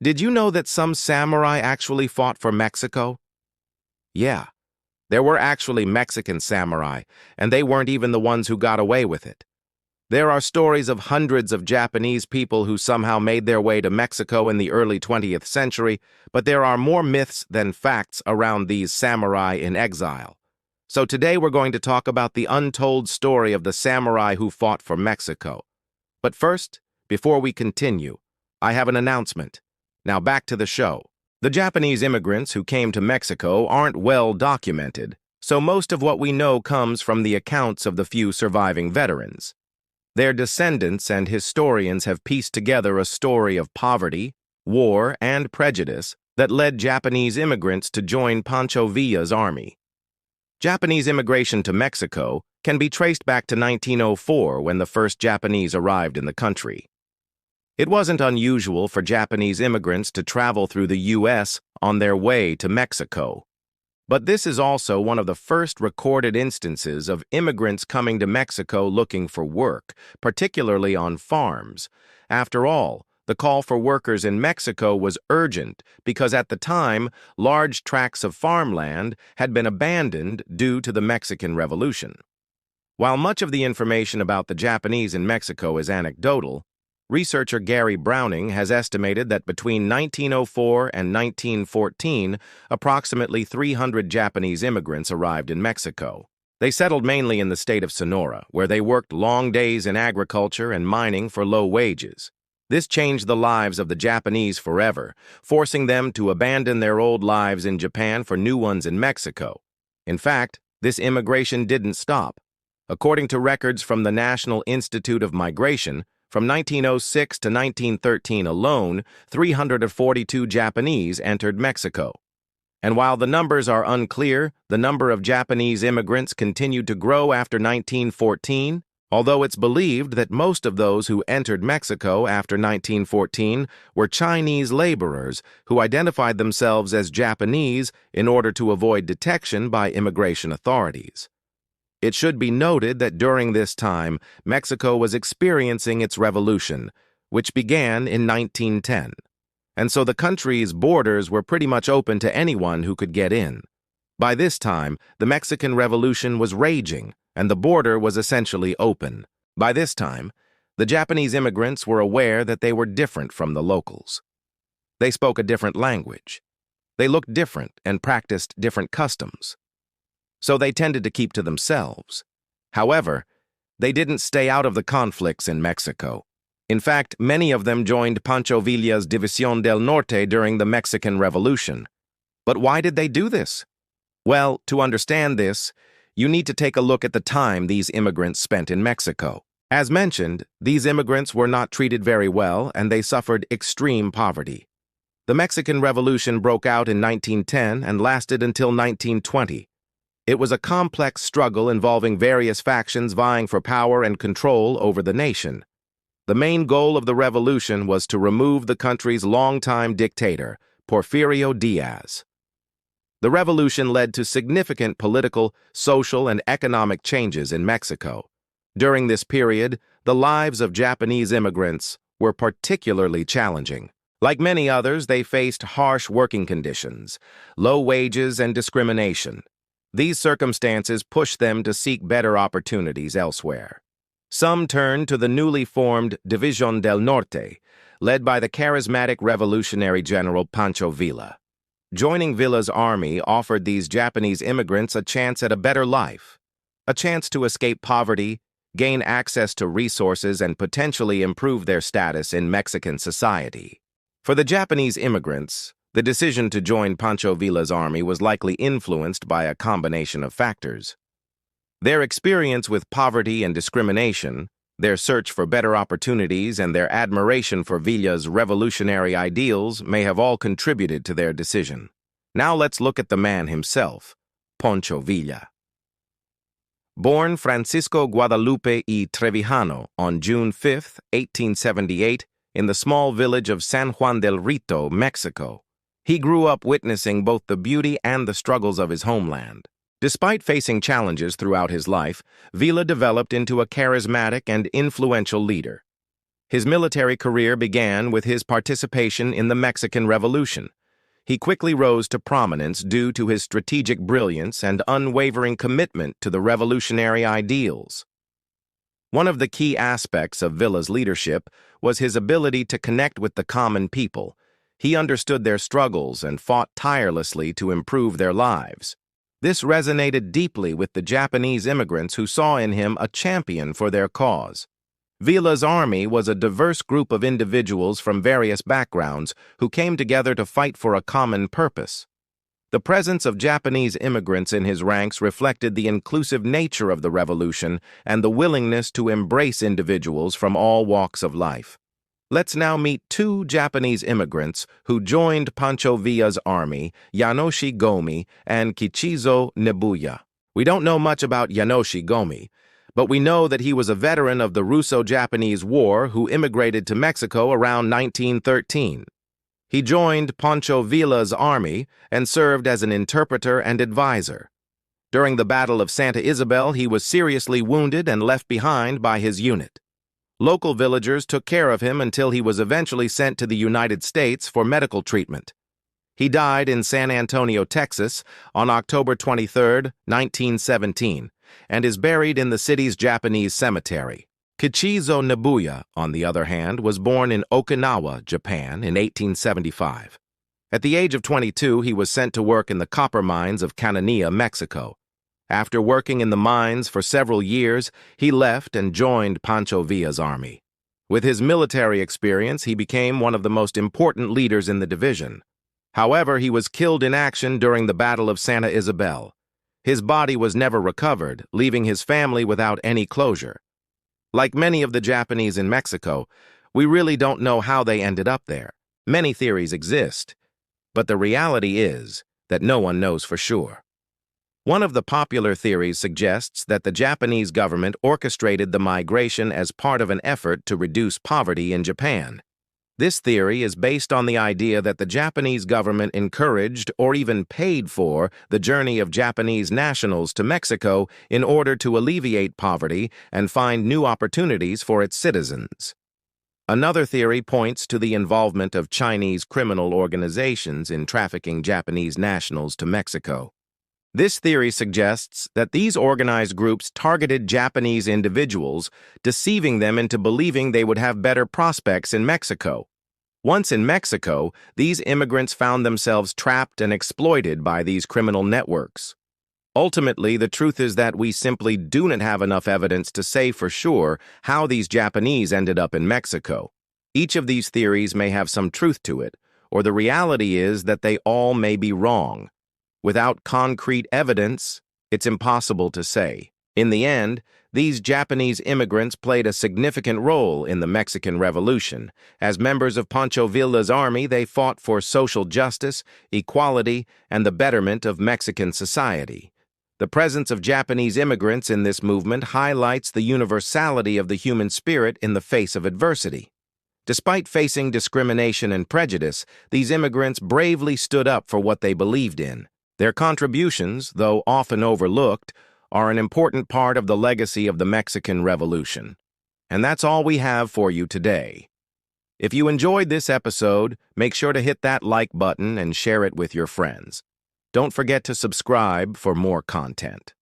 Did you know that some samurai actually fought for Mexico? Yeah, there were actually Mexican samurai, and they weren't even the ones who got away with it. There are stories of hundreds of Japanese people who somehow made their way to Mexico in the early 20th century, but there are more myths than facts around these samurai in exile. So today we're going to talk about the untold story of the samurai who fought for Mexico. But first, before we continue, I have an announcement. Now back to the show. The Japanese immigrants who came to Mexico aren't well documented, so most of what we know comes from the accounts of the few surviving veterans. Their descendants and historians have pieced together a story of poverty, war, and prejudice that led Japanese immigrants to join Pancho Villa's army. Japanese immigration to Mexico can be traced back to 1904 when the first Japanese arrived in the country. It wasn't unusual for Japanese immigrants to travel through the U.S. on their way to Mexico. But this is also one of the first recorded instances of immigrants coming to Mexico looking for work, particularly on farms. After all, the call for workers in Mexico was urgent because at the time, large tracts of farmland had been abandoned due to the Mexican Revolution. While much of the information about the Japanese in Mexico is anecdotal, researcher Gary Browning has estimated that between 1904 and 1914, approximately 300 Japanese immigrants arrived in Mexico. They settled mainly in the state of Sonora, where they worked long days in agriculture and mining for low wages. This changed the lives of the Japanese forever, forcing them to abandon their old lives in Japan for new ones in Mexico. In fact, this immigration didn't stop. According to records from the National Institute of Migration, from 1906 to 1913 alone, 342 Japanese entered Mexico. And while the numbers are unclear, the number of Japanese immigrants continued to grow after 1914, although it's believed that most of those who entered Mexico after 1914 were Chinese laborers who identified themselves as Japanese in order to avoid detection by immigration authorities. It should be noted that during this time, Mexico was experiencing its revolution, which began in 1910. And so the country's borders were pretty much open to anyone who could get in. By this time, the Mexican Revolution was raging, and the border was essentially open. By this time, the Japanese immigrants were aware that they were different from the locals. They spoke a different language. They looked different and practiced different customs. So they tended to keep to themselves. However, they didn't stay out of the conflicts in Mexico. In fact, many of them joined Pancho Villa's División del Norte during the Mexican Revolution. But why did they do this? Well, to understand this, you need to take a look at the time these immigrants spent in Mexico. As mentioned, these immigrants were not treated very well and they suffered extreme poverty. The Mexican Revolution broke out in 1910 and lasted until 1920. It was a complex struggle involving various factions vying for power and control over the nation. The main goal of the revolution was to remove the country's longtime dictator, Porfirio Diaz. The revolution led to significant political, social, and economic changes in Mexico. During this period, the lives of Japanese immigrants were particularly challenging. Like many others, they faced harsh working conditions, low wages, and discrimination. These circumstances pushed them to seek better opportunities elsewhere. Some turned to the newly formed División del Norte, led by the charismatic revolutionary general Pancho Villa. Joining Villa's army offered these Japanese immigrants a chance at a better life, a chance to escape poverty, gain access to resources, and potentially improve their status in Mexican society. For the Japanese immigrants, the decision to join Pancho Villa's army was likely influenced by a combination of factors. Their experience with poverty and discrimination, their search for better opportunities, and their admiration for Villa's revolutionary ideals may have all contributed to their decision. Now let's look at the man himself, Pancho Villa. Born Francisco Guadalupe y Trevijano on June 5, 1878, in the small village of San Juan del Rito, Mexico, he grew up witnessing both the beauty and the struggles of his homeland. Despite facing challenges throughout his life, Villa developed into a charismatic and influential leader. His military career began with his participation in the Mexican Revolution. He quickly rose to prominence due to his strategic brilliance and unwavering commitment to the revolutionary ideals. One of the key aspects of Villa's leadership was his ability to connect with the common people. He understood their struggles and fought tirelessly to improve their lives. This resonated deeply with the Japanese immigrants who saw in him a champion for their cause. Villa's army was a diverse group of individuals from various backgrounds who came together to fight for a common purpose. The presence of Japanese immigrants in his ranks reflected the inclusive nature of the revolution and the willingness to embrace individuals from all walks of life. Let's now meet two Japanese immigrants who joined Pancho Villa's army, Yanoshi Gomi and Kichizo Nebuya. We don't know much about Yanoshi Gomi, but we know that he was a veteran of the Russo-Japanese War who immigrated to Mexico around 1913. He joined Pancho Villa's army and served as an interpreter and advisor. During the Battle of Santa Isabel, he was seriously wounded and left behind by his unit. Local villagers took care of him until he was eventually sent to the United States for medical treatment. He died in San Antonio, Texas, on October 23, 1917, and is buried in the city's Japanese cemetery. Kichizo Nebuya, on the other hand, was born in Okinawa, Japan, in 1875. At the age of 22, he was sent to work in the copper mines of Cananea, Mexico. After working in the mines for several years, he left and joined Pancho Villa's army. With his military experience, he became one of the most important leaders in the division. However, he was killed in action during the Battle of Santa Isabel. His body was never recovered, leaving his family without any closure. Like many of the Japanese in Mexico, we really don't know how they ended up there. Many theories exist, but the reality is that no one knows for sure. One of the popular theories suggests that the Japanese government orchestrated the migration as part of an effort to reduce poverty in Japan. This theory is based on the idea that the Japanese government encouraged or even paid for the journey of Japanese nationals to Mexico in order to alleviate poverty and find new opportunities for its citizens. Another theory points to the involvement of Chinese criminal organizations in trafficking Japanese nationals to Mexico. This theory suggests that these organized groups targeted Japanese individuals, deceiving them into believing they would have better prospects in Mexico. Once in Mexico, these immigrants found themselves trapped and exploited by these criminal networks. Ultimately, the truth is that we simply do not have enough evidence to say for sure how these Japanese ended up in Mexico. Each of these theories may have some truth to it, or the reality is that they all may be wrong. Without concrete evidence, it's impossible to say. In the end, these Japanese immigrants played a significant role in the Mexican Revolution. As members of Pancho Villa's army, they fought for social justice, equality, and the betterment of Mexican society. The presence of Japanese immigrants in this movement highlights the universality of the human spirit in the face of adversity. Despite facing discrimination and prejudice, these immigrants bravely stood up for what they believed in. Their contributions, though often overlooked, are an important part of the legacy of the Mexican Revolution. And that's all we have for you today. If you enjoyed this episode, make sure to hit that like button and share it with your friends. Don't forget to subscribe for more content.